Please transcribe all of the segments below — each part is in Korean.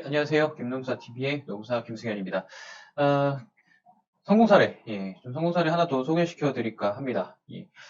안녕하세요. 김농사TV의 농사 김승현입니다. 어, 성공 사례, 좀 성공 사례 하나 더 소개시켜 드릴까 합니다.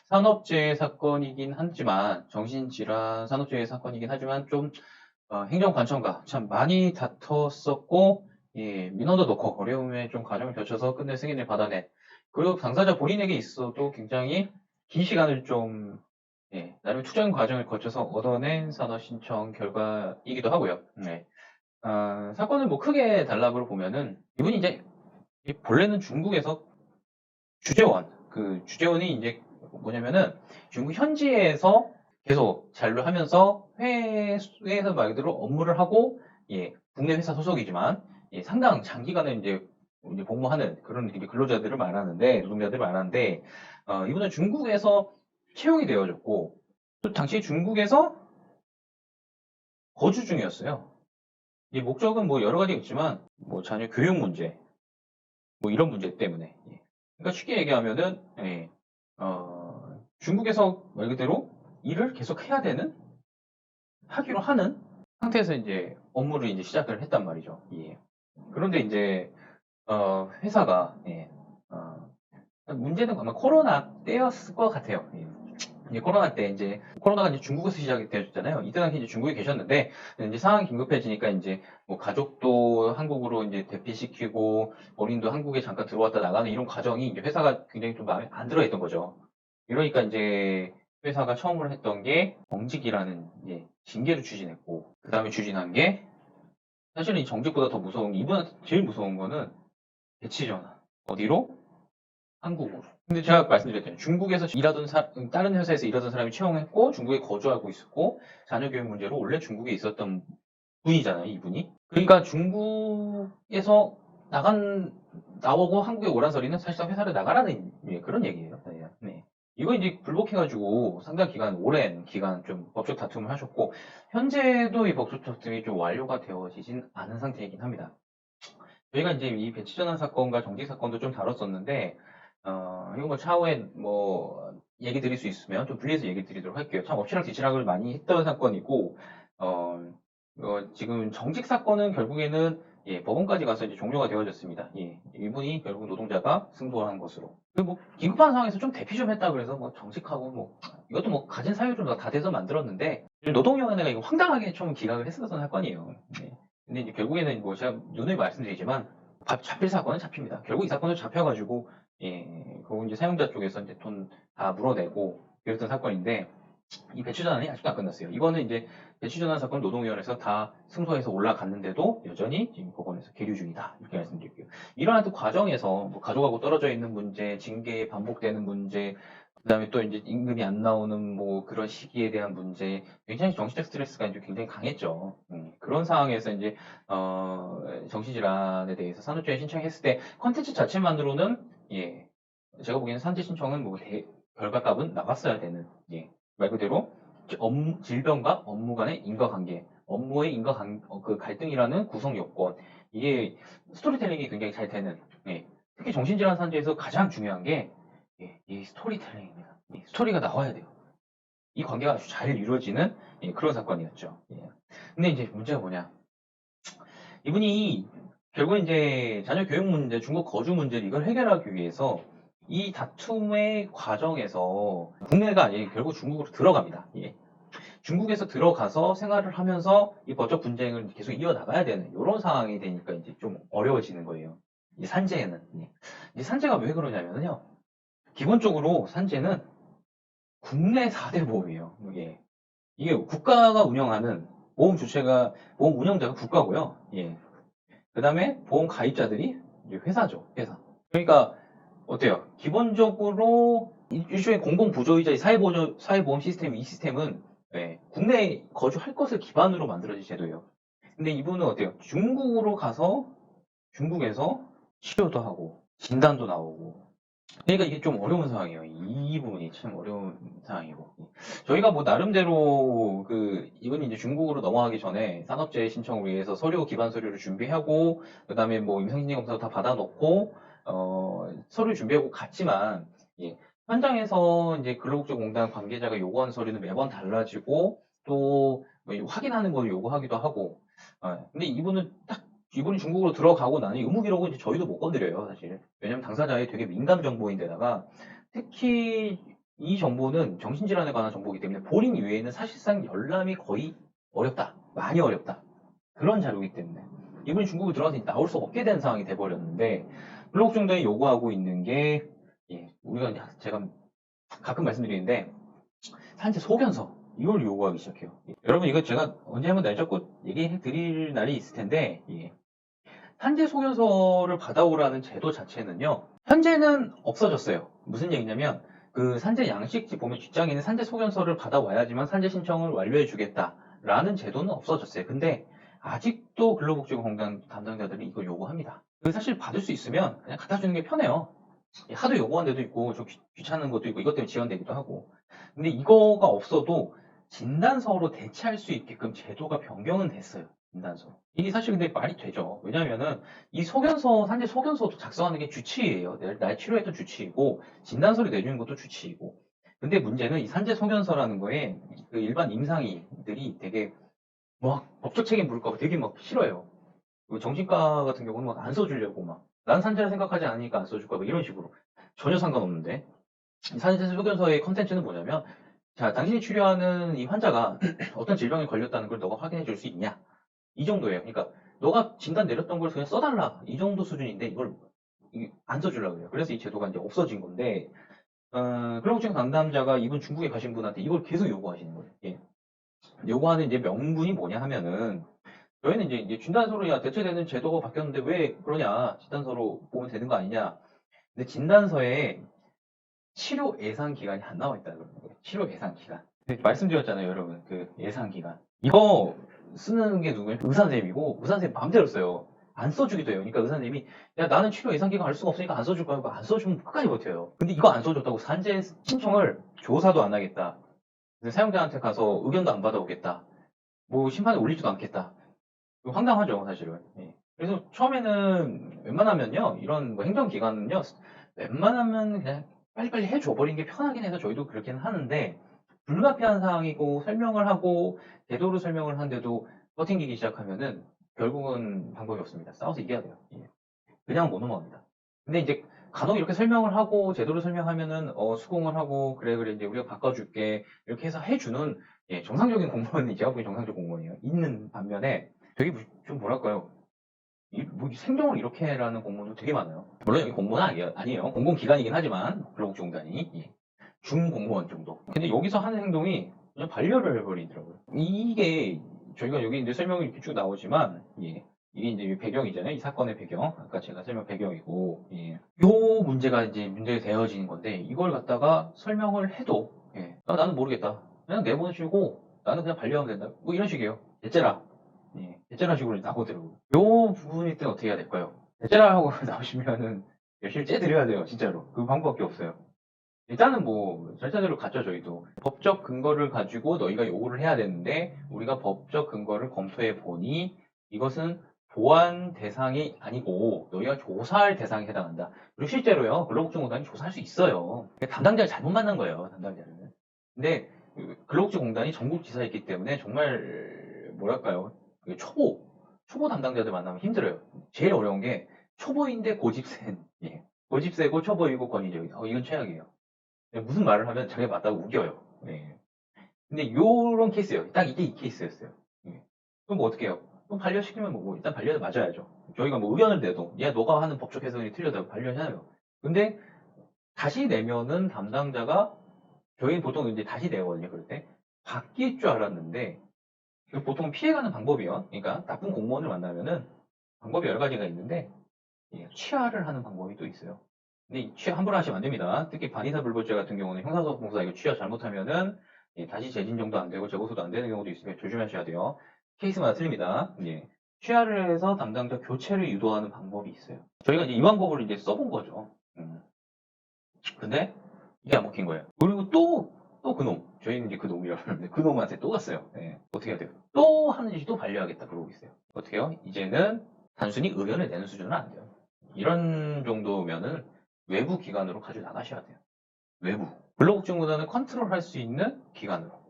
산업재해 사건이긴 하지만, 정신질환 산업재해 사건이긴 하지만, 좀, 행정관청과 참 많이 다퉜었고, 민원도 넣고 어려움에 좀 과정을 거쳐서 끝내 승인을 받아낸, 그리고 당사자 본인에게 있어도 굉장히 긴 시간을 좀, 나름 투정 과정을 거쳐서 얻어낸 산업 신청 결과이기도 하고요. 사건을 뭐 크게 단락으로 보면은 이분이 이제 본래는 중국에서 주재원이 이제 뭐냐면은 중국 현지에서 계속 잔류를 하면서 회사에서 말 그대로 업무를 하고 국내 회사 소속이지만 상당 장기간을 이제 복무하는 그런 이제 근로자들을 말하는데 노동자들을 말하는데 이분은 중국에서 채용이 되어졌고 또 당시 중국에서 거주 중이었어요. 이 목적은 뭐 여러 가지 있지만 뭐 자녀 교육 문제 뭐 이런 문제 때문에 그러니까 쉽게 얘기하면은 중국에서 말 그대로 일을 계속 해야 되는 하기로 하는 상태에서 이제 업무를 이제 시작을 했단 말이죠. 그런데 이제 회사가 문제는 아마 코로나 때였을 것 같아요. 이제 코로나 때 이제 코로나가 이제 중국에서 시작이 되었잖아요. 이때 당시 이제 중국에 계셨는데 이제 상황이 긴급해지니까 이제 뭐 가족도 한국으로 이제 대피시키고 본인도 한국에 잠깐 들어왔다 나가는 이런 과정이 이제 회사가 굉장히 좀 마음에 안 들어했던 거죠. 이러니까 이제 회사가 처음으로 했던 게 정직이라는 이제 징계를 추진했고 그 다음에 추진한 게 사실은 이 정직보다 더 무서운 게 이분한테 제일 무서운 거는 배치 전환. 어디로? 한국으로. 근데 제가 말씀드렸잖아요. 중국에서 다른 회사에서 일하던 사람이 채용했고, 중국에 거주하고 있었고, 자녀 교육 문제로 원래 중국에 있었던 분이잖아요, 이분이. 그러니까 중국에서 나오고 한국에 오란 소리는 사실상 회사를 나가라는 그런 얘기예요. 네. 이거 이제 불복해가지고 상당 기간, 오랜 기간 좀 법적 다툼을 하셨고, 현재도 이 법적 다툼이 좀 완료가 되어지진 않은 상태이긴 합니다. 저희가 이제 이 배치 전환 사건과 정직 사건도 좀 다뤘었는데, 이거 뭐 차후에 뭐 얘기 드릴 수 있으면 좀 분리해서 얘기 드리도록 할게요. 참 엎치락뒤치락을 많이 했던 사건이고, 지금 정직 사건은 결국에는 법원까지 가서 이제 종료가 되어졌습니다. 이분이 결국 노동자가 승소한 것으로. 뭐 긴급한 상황에서 좀 대피 좀 했다 그래서 뭐 정직하고 뭐 이것도 뭐 가진 사유를 다 돼서 만들었는데 노동위원회가 이거 황당하게 좀 기각을 했었던 사건이에요. 근데 이제 결국에는 뭐 제가 누누이 말씀드리지만 잡힐 사건은 잡힙니다. 결국 이 사건을 잡혀가지고 그거 이제 사용자 쪽에서 이제 돈 다 물어내고 이랬던 사건인데 이 배치 전환이 아직도 안 끝났어요. 이거는 이제 배치 전환 사건 노동위원회에서 다 승소해서 올라갔는데도 여전히 지금 법원에서 계류 중이다 이렇게 말씀드릴게요. 이러한 또 과정에서 뭐 가족하고 떨어져 있는 문제, 징계에 반복되는 문제, 그다음에 또 이제 임금이 안 나오는 뭐 그런 시기에 대한 문제, 굉장히 정신적 스트레스가 이제 굉장히 강했죠. 그런 상황에서 이제 정신질환에 대해서 산후조회 신청했을 때 컨텐츠 자체만으로는 제가 보기에는 산재 신청은 뭐 결과값은 나갔어야 되는 말 그대로 질병과 업무 간의 인과관계, 업무의 그 갈등이라는 구성 요건 이게 스토리텔링이 굉장히 잘 되는 특히 정신질환 산재에서 가장 중요한 게 이 스토리텔링입니다. 스토리가 나와야 돼요. 이 관계가 아주 잘 이루어지는 그런 사건이었죠. 근데 이제 문제가 뭐냐? 이분이 결국 이제 자녀 교육 문제, 중국 거주 문제 이걸 해결하기 위해서 이 다툼의 과정에서 국내가 아니라 결국 중국으로 들어갑니다. 중국에서 들어가서 생활을 하면서 이 법적 분쟁을 계속 이어나가야 되는 이런 상황이 되니까 이제 좀 어려워지는 거예요. 이 산재는. 이 산재가 왜 그러냐면요. 기본적으로 산재는 국내 4대 보험이에요. 이게 국가가 운영하는 보험 운영자가 국가고요. 그 다음에 보험 가입자들이 이제 회사죠. 회사. 그러니까 어때요? 기본적으로 일종의 공공부조이자 사회보험 시스템, 이 시스템은 국내에 거주할 것을 기반으로 만들어진 제도예요. 근데 이분은 어때요? 중국으로 가서 중국에서 치료도 하고 진단도 나오고 그러니까 이게 좀 어려운 상황이에요. 이 부분이 참 어려운 상황이고. 저희가 뭐 나름대로 이분이 이제 중국으로 넘어가기 전에 산업재해 신청을 위해서 기반 서류를 준비하고, 그 다음에 뭐 임상심리 검사도 다 받아놓고, 서류 준비하고 갔지만, 현장에서 이제 근로국제공단 관계자가 요구하는 서류는 매번 달라지고, 또뭐 확인하는 걸 요구하기도 하고. 근데 이분이 중국으로 들어가고 나니 의무 기록은 이제 저희도 못 건드려요, 사실. 왜냐면 당사자의 되게 민감 정보인데다가 특히 이 정보는 정신질환에 관한 정보이기 때문에 본인 이외에는 사실상 열람이 거의 어렵다. 많이 어렵다. 그런 자료이기 때문에 이분이 중국에 들어가서 나올 수 없게 된 상황이 돼버렸는데, 블록중단이 요구하고 있는 게, 제가 가끔 말씀드리는데 산재 소견서 이걸 요구하기 시작해요. 여러분, 이거 제가 언제 한번 날 잡고 얘기해 드릴 날이 있을 텐데, 산재 소견서를 받아오라는 제도 자체는요, 현재는 없어졌어요. 무슨 얘기냐면, 그 산재 양식지 보면 뒷장에 있는 산재 소견서를 받아와야지만 산재 신청을 완료해 주겠다라는 제도는 없어졌어요. 근데 아직도 근로복지공단 담당자들이 이걸 요구합니다. 사실 받을 수 있으면 그냥 갖다 주는 게 편해요. 하도 요구한 데도 있고 좀 귀찮은 것도 있고 이것 때문에 지연되기도 하고. 근데 이거가 없어도 진단서로 대체할 수 있게끔 제도가 변경은 됐어요. 진단서. 이게 사실 근데 말이 되죠. 왜냐면은 이 산재 소견서도 작성하는 게 주치의예요. 날 치료했던 주치의고, 진단서를 내주는 것도 주치의고. 근데 문제는 이 산재 소견서라는 거에 그 일반 임상의들이 되게 막 법적 책임 물을까 봐 되게 막 싫어요. 정신과 같은 경우는 막 안 써주려고 막. 난 산재라 생각하지 않으니까 안 써줄 거야. 뭐 이런 식으로. 전혀 상관없는데. 이 산재 소견서의 컨텐츠는 뭐냐면, 자, 당신이 치료하는 이 환자가 어떤 질병에 걸렸다는 걸 너가 확인해 줄 수 있냐? 이 정도예요. 그러니까 너가 진단 내렸던 걸 그냥 써달라. 이 정도 수준인데 이걸 안 써주려고 해요. 그래서 이 제도가 이제 없어진 건데, 근로복지관 담당자가 이분 중국에 가신 분한테 이걸 계속 요구하시는 거예요. 예. 요구하는 이제 명분이 뭐냐 하면은, 저희는 이제 진단서로 야 대체되는 제도가 바뀌었는데 왜 그러냐? 진단서로 보면 되는 거 아니냐? 근데 진단서에 치료 예상 기간이 안 나와 있다는 거예요. 치료 예상 기간. 말씀드렸잖아요, 여러분. 그 예상 기간. 이거 쓰는 게 누구예요? 의사 선생님이고, 의사 선생님 마음대로 써요. 안 써주기도 해요. 그러니까 의사 선생님이, 야, 나는 치료 예상 기간 알 수가 없으니까 안 써줄 거야. 안 써주면 끝까지 버텨요. 근데 이거 안 써줬다고 산재 신청을 조사도 안 하겠다. 사용자한테 가서 의견도 안 받아오겠다. 뭐 심판에 올리지도 않겠다. 황당하죠, 사실은. 예. 그래서 처음에는 웬만하면요, 이런 뭐 행정기관은요, 웬만하면 그냥 빨리빨리 해줘버린 게 편하긴 해서 저희도 그렇게는 하는데, 불가피한 상황이고 설명을 하고 제도로 설명을 하는데도 버팅기기 시작하면은 결국은 방법이 없습니다. 싸워서 이겨야 돼요. 예. 그냥 못 넘어갑니다. 근데 이제 간혹 이렇게 설명을 하고 제도로 설명하면은 수긍을 하고, 그래 이제 우리가 바꿔줄게 이렇게 해서 해주는, 정상적인 공무원이, 제가 보기엔 정상적 공무원이에요. 있는 반면에 되게 좀 뭐랄까요, 뭐 생존을 이렇게 해라는 공무원도 되게 많아요. 물론 여기 공무원은 아니에요. 공공기관이긴 하지만 근로복지공단이, 중공무원 정도. 근데 여기서 하는 행동이 그냥 반려를 해버리더라고요. 이게 저희가 여기 이제 설명이 이렇게 쭉 나오지만, 이게 이제 배경이잖아요. 이 사건의 배경. 아까 제가 설명 배경이고, 요 문제가 이제 문제가 되어지는 건데, 이걸 갖다가 설명을 해도, 나는 모르겠다. 그냥 내보내주고, 나는 그냥 반려하면 된다. 뭐 이런 식이에요. 대체라. 대체라 식으로 나오더라고요. 요 부분일 땐 어떻게 해야 될까요? 대체라 하고 나오시면은 열심히 째드려야 돼요. 진짜로. 그 방법밖에 없어요. 일단은 뭐 절차대로 갔죠. 저희도 법적 근거를 가지고 너희가 요구를 해야 되는데, 우리가 법적 근거를 검토해 보니 이것은 보완 대상이 아니고 너희가 조사할 대상에 해당한다. 그리고 실제로요, 근로복지공단이 조사할 수 있어요. 담당자를 잘못 만난 거예요, 담당자를. 근데 근로복지공단이 전국지사였기 때문에 정말 뭐랄까요, 초보 담당자들 만나면 힘들어요. 제일 어려운 게 초보인데 고집센, 고집세고 초보이고 권위적인, 이건 최악이에요. 무슨 말을 하면 자기가 맞다고 우겨요. 근데 요런 케이스예요. 딱 이게 이 케이스였어요. 그럼 뭐 어떻게 해요? 그럼 반려시키면 뭐 일단 반려는 맞아야죠. 저희가 뭐 의견을 내도, 야, 너가 하는 법적 해석이 틀려다고 반려해요. 근데 다시 내면은 담당자가, 저희는 보통 이제 다시 내거든요. 그럴 때 바뀔 줄 알았는데, 보통 피해가는 방법이요. 그러니까 나쁜 공무원을 만나면은 방법이 여러 가지가 있는데, 취하를 하는 방법이 또 있어요. 근데 이 취하 함부로 하시면 안 됩니다. 특히 반의사불벌죄 같은 경우는 형사소송공사 이거 취하 잘못하면은, 다시 재진정도 안 되고 재고소도 안 되는 경우도 있으니까 조심하셔야 돼요. 케이스마다 틀립니다. 취하를 해서 담당자 교체를 유도하는 방법이 있어요. 저희가 이제 이 방법을 이제 써본 거죠. 근데 이게 안 먹힌 거예요. 그리고 또 그놈. 저희는 이제 그놈이라고 하는데 그놈한테 또 갔어요. 어떻게 해야 돼요? 또 하는 짓이 또 반려하겠다 그러고 있어요. 어떻게 해요? 이제는 단순히 의견을 내는 수준은 안 돼요. 이런 정도면은 외부 기관으로 가져 나가셔야 돼요. 외부. 근로복지공단을 컨트롤할 수 있는 기관으로.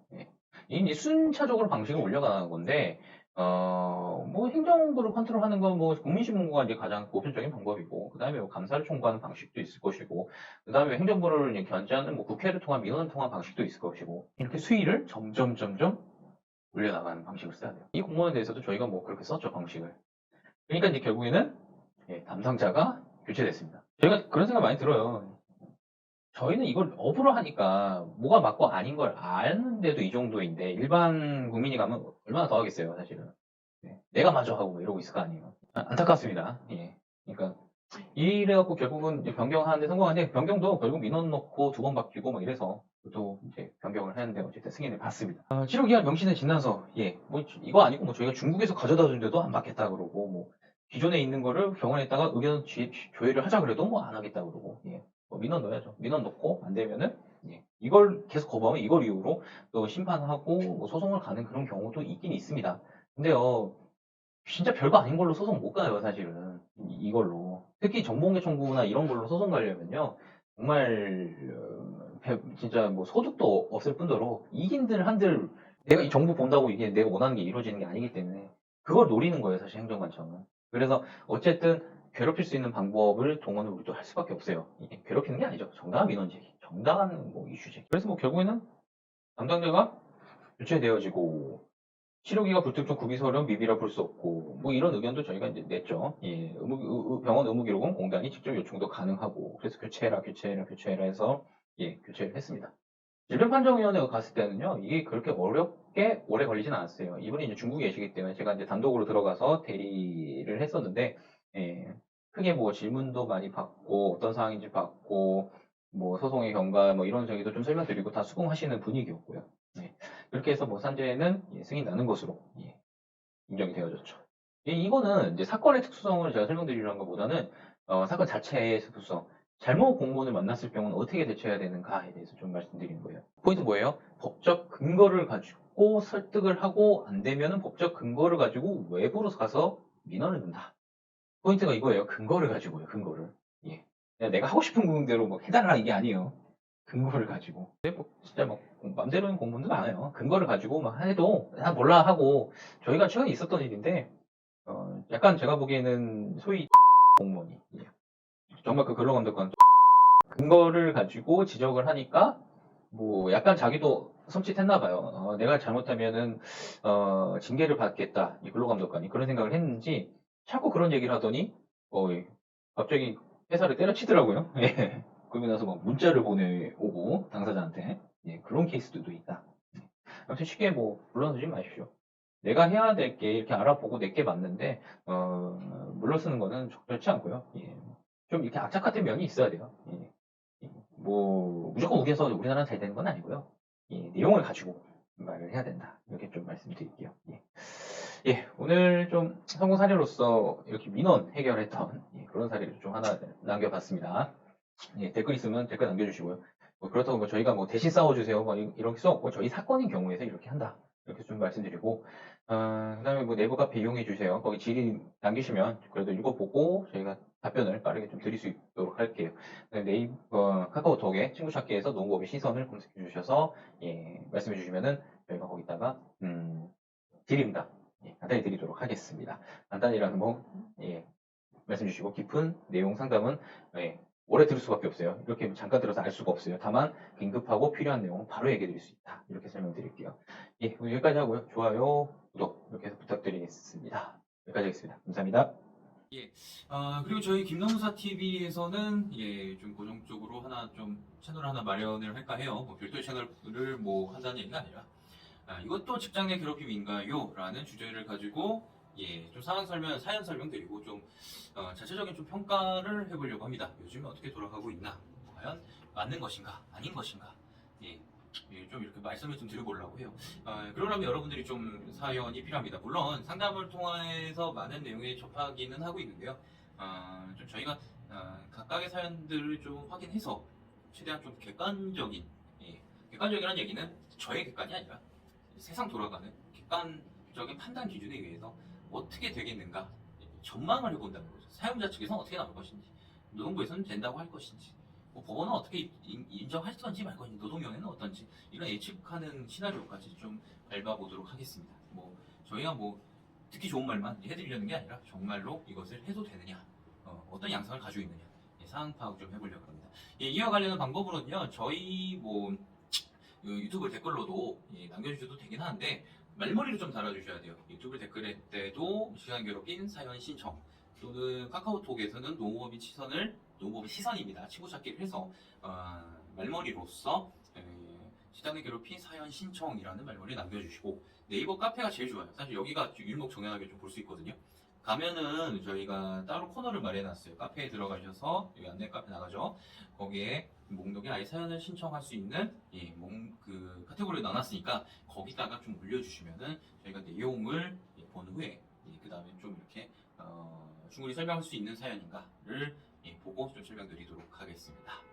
이제 순차적으로 방식을 올려가는 건데, 뭐 행정부를 컨트롤하는 건 뭐 국민신문고가 이제 가장 보편적인 방법이고, 그 다음에 뭐 감사를 청구하는 방식도 있을 것이고, 그 다음에 행정부를 이제 견제하는 뭐 국회를 통한 민원을 통한 방식도 있을 것이고, 이렇게 수위를 점점 올려나가는 방식을 써야 돼요. 이 공무원에 대해서도 저희가 뭐 그렇게 썼죠, 방식을. 그러니까 이제 결국에는 예, 담당자가 교체됐습니다. 저희가 그런 생각 많이 들어요. 저희는 이걸 업으로 하니까 뭐가 맞고 아닌 걸 아는데도 이 정도인데 일반 국민이 가면 얼마나 더 하겠어요, 사실은. 네, 내가 마저 하고 뭐 이러고 있을 거 아니에요. 안타깝습니다. 예. 그러니까 이래갖고 결국은 이제 변경하는데 성공하는데 변경도 결국 민원 넣고 2번 바뀌고 막 이래서 또 이제 변경을 했는데 어쨌든 승인을 받습니다. 치료기한 명시된 진단서 예, 뭐 이거 아니고 뭐 저희가 중국에서 가져다 줬는데도 안 받겠다 그러고 뭐 기존에 있는 거를 병원에다가 의견 조회를 하자 그래도 뭐 안 하겠다 그러고 예. 뭐 민원 넣어야죠. 민원 넣고 안 되면은 예. 이걸 계속 거부하면 이걸 이유로 또 심판하고 뭐 소송을 가는 그런 경우도 있긴 있습니다. 근데요, 진짜 별거 아닌 걸로 소송 못 가요, 사실은. 이걸로. 특히 정보공개 청구나 이런 걸로 소송 가려면요, 정말, 진짜 뭐 소득도 없을 뿐더러, 이긴들 한들, 내가 이 정보 본다고 이게 내가 원하는 게 이루어지는 게 아니기 때문에, 그걸 노리는 거예요, 사실 행정관청은. 그래서, 어쨌든, 괴롭힐 수 있는 방법을 동원을 우리도 할 수밖에 없어요. 이게 괴롭히는 게 아니죠. 정당한 민원 제기, 정당한 뭐 이슈 제기. 그래서 뭐 결국에는 담당자가 교체되어지고, 치료기가 불특정 구비서는 미비라 볼 수 없고 뭐 이런 의견도 저희가 이제 냈죠. 예, 병원 의무기록은 공단이 직접 요청도 가능하고 그래서 교체해라 해서 예, 교체를 했습니다. 질병판정위원회가 갔을 때는요, 이게 그렇게 어렵게 오래 걸리진 않았어요. 이분이 이제 중국에 계시기 때문에 제가 이제 단독으로 들어가서 대리를 했었는데, 예, 크게 뭐 질문도 많이 받고, 어떤 상황인지 받고, 뭐 소송의 경과, 뭐 이런 저기도 좀 설명드리고 다 수긍하시는 분위기였고요. 예, 그렇게 해서 뭐 산재는 예, 승인 나는 것으로 예, 인정이 되어졌죠. 이거는 이제 사건의 특수성을 제가 설명드리려는 것보다는 사건 자체의 특수성, 잘못 공무원을 만났을 경우는 어떻게 대처해야 되는가에 대해서 좀 말씀드리는 거예요. 포인트 뭐예요? 법적 근거를 가지고 설득을 하고 안 되면은 법적 근거를 가지고 외부로 가서 민원을 넣는다. 포인트가 이거예요. 근거를 가지고요. 근거를. 예. 그냥 내가 하고 싶은 대로 뭐 해달라 이게 아니에요. 근거를 가지고. 근데 뭐 진짜 막 맘대로인 공무원도 많아요. 근거를 가지고 막 해도 몰라 하고 저희가 최근에 있었던 일인데 약간 제가 보기에는 소위 공무원이 예. 정말 그 근로감독관 근거를 가지고 지적을 하니까 뭐 약간 자기도 섬찟했나 봐요. 내가 잘못하면은 징계를 받겠다 이 근로감독관이 그런 생각을 했는지 자꾸 그런 얘기를 하더니 예. 갑자기 회사를 때려치더라고요. 예. 그러고 나서 막 문자를 보내오고 당사자한테 예, 그런 케이스들도 있다. 아무튼 쉽게 뭐 물러서지 마십시오. 내가 해야 될 게 이렇게 알아보고 내게 맞는데 물러서는 거는 적절치 않고요. 예. 좀 이렇게 악착 같은 면이 있어야 돼요. 예. 뭐 무조건 우겨서 우리나라는 잘 되는 건 아니고요. 예, 내용을 가지고 말을 해야 된다. 이렇게 좀 말씀드릴게요. 예. 예, 오늘 좀 성공 사례로서 이렇게 민원 해결했던 예, 그런 사례를 좀 하나 남겨봤습니다. 예, 댓글 있으면 댓글 남겨주시고요. 뭐 그렇다고 뭐 저희가 뭐 대신 싸워주세요. 뭐 이런 게 없고 저희 사건인 경우에서 이렇게 한다. 이렇게 좀 말씀드리고, 그다음에 뭐 내부 카페 이용해 주세요. 거기 질의 남기시면 그래도 읽어보고 저희가 답변을 빠르게 좀 드릴 수 있도록 할게요. 네이버 카카오톡에 친구 찾기에서 농구업의 시선을 검색해 주셔서 예, 말씀해 주시면은 저희가 거기다가 드립니다. 예, 간단히 드리도록 하겠습니다. 간단히라는 뭐 예, 말씀 주시고 깊은 내용 상담은 예, 오래 들을 수밖에 없어요. 이렇게 잠깐 들어서 알 수가 없어요. 다만 긴급하고 필요한 내용은 바로 얘기해 드릴 수 있다. 이렇게 설명드릴게요. 예, 오늘 여기까지 하고요. 좋아요, 구독 이렇게 해서 부탁드리겠습니다. 여기까지 하겠습니다. 감사합니다. 예, 그리고 저희 김농사 TV에서는 예, 좀 고정적으로 하나 좀 채널 하나 마련을 할까 해요. 뭐 별도의 채널을 뭐 한다는 얘기가 아니라 이것도 직장 내 괴롭힘인가요? 라는 주제를 가지고 예, 좀 상황 설명, 사연 설명 드리고 좀 자체적인 좀 평가를 해보려고 합니다. 요즘 어떻게 돌아가고 있나? 과연 맞는 것인가? 아닌 것인가? 예, 좀 이렇게 말씀을 좀 드려보려고 해요. 그러려면 여러분들이 좀 사연이 필요합니다. 물론 상담을 통해서 많은 내용에 접하기는 하고 있는데요. 좀 저희가 각각의 사연들을 좀 확인해서 최대한 좀 객관적인, 예, 객관적이라는 얘기는 저의 객관이 아니라 세상 돌아가는 객관적인 판단 기준에 의해서 어떻게 되겠는가 전망을 해본다는 거죠. 사용자 측에서는 어떻게 나올 것인지, 노동부에서는 된다고 할 것인지, 뭐 법원은 어떻게 인정할 건지 말 건지, 노동위원회는 어떤지, 이런 예측하는 시나리오까지 좀 밟아보도록 하겠습니다. 뭐 저희가 뭐 듣기 좋은 말만 해드리려는 게 아니라 정말로 이것을 해도 되느냐, 어떤 양상을 가지고 있느냐, 상황 파악 좀 해보려고 합니다. 예, 이와 관련한 방법으로는요, 저희 뭐 유튜브 댓글로도 남겨주셔도 되긴 하는데, 말머리를 좀 달아주셔야 돼요. 유튜브 댓글 때도 시간 괴롭힌 사연 신청, 또는 카카오톡에서는 노무법의 시선입니다. 친구 찾기를 해서 말머리로서 시간을 괴롭힌 사연 신청이라는 말머리 남겨주시고, 네이버 카페가 제일 좋아요. 사실 여기가 일목정연하게 좀 볼 수 있거든요. 가면은 저희가 따로 코너를 마련해놨어요. 카페에 들어가셔서 여기 안내 카페 나가죠. 거기에 목록에 아예 사연을 신청할 수 있는 그 카테고리를 나눴으니까 거기다가 좀 올려주시면은 저희가 내용을 본 후에 그 다음에 좀 이렇게 충분히 설명할 수 있는 사연인가를 보고 좀 설명드리도록 하겠습니다.